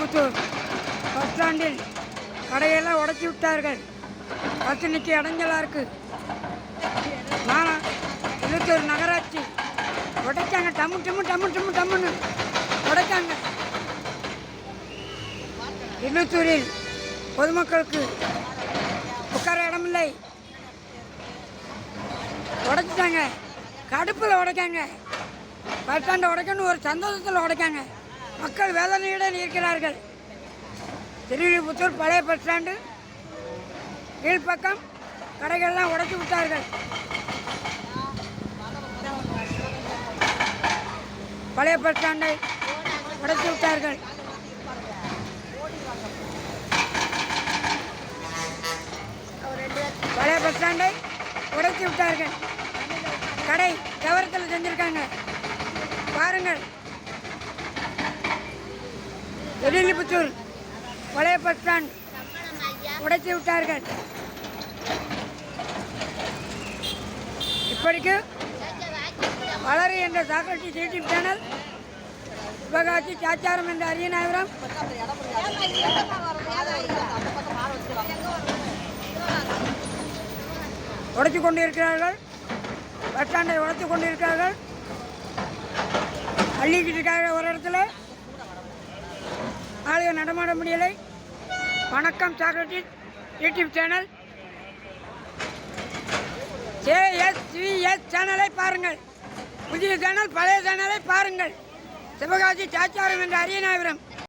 Villiputhur bus ஸ்டாண்டில் கடையெல்லாம் உடைச்சி விட்டார்கள். பஸ் நிற்க இடைஞ்சலாக இருக்குது. வில்லிபுத்தூர் நகராட்சி உடைச்சாங்க. டம்மு டம்மு டம்மு டம்மு டம்முன்னு உடைச்சாங்க. வில்லிபுத்தூரில் பொதுமக்களுக்கு உட்கார இடமில்லை. உடைச்சிட்டாங்க. கடுப்பில் உடைக்காங்க. பஸ் ஸ்டாண்டை உடைக்கணும் ஒரு சந்தோஷத்தில் உடைக்காங்க. மக்கள் வேதனையுடன் இருக்கிறார்கள். திருவில்லிபுத்தூர் பழைய பஸ் ஸ்டாண்டு கீழ்ப்பக்கம் கடைகள்லாம் உடைச்சி விட்டார்கள். பழைய பஸ் ஸ்டாண்டை உடைச்சி விட்டார்கள். பழைய பஸ் ஸ்டாண்டை உடைச்சி விட்டார்கள். கடை கவரத்தில் செஞ்சுருக்காங்க. பாருங்கள். திருவில்லிபுத்தூர் பழைய பஸ் ஸ்டாண்ட் உடைச்சி விட்டார்கள். இப்படிக்கு வளரு என்ற சாக்ரட்டி யூடியூப் சேனல், சிவகாசி சாச்சாரம் என்ற அரியநாயபுரம், உடைச்சு கொண்டிருக்கிறார்கள். பஸ் ஸ்டாண்டை உடைச்சு கொண்டிருக்கிறார்கள். அள்ளிக்கிட்டு இருக்காங்க. ஒரு இடத்துல ஆளுக நடமாட முடியலை. வணக்கம் சாக்ரட்டி யூடியூப் சேனல், JSVS சேனலை பாருங்கள். புதிய சேனல் பழைய சேனலை பாருங்கள். சிவகாசி சாச்சாரம் என்ற அரியநாயபுரம்.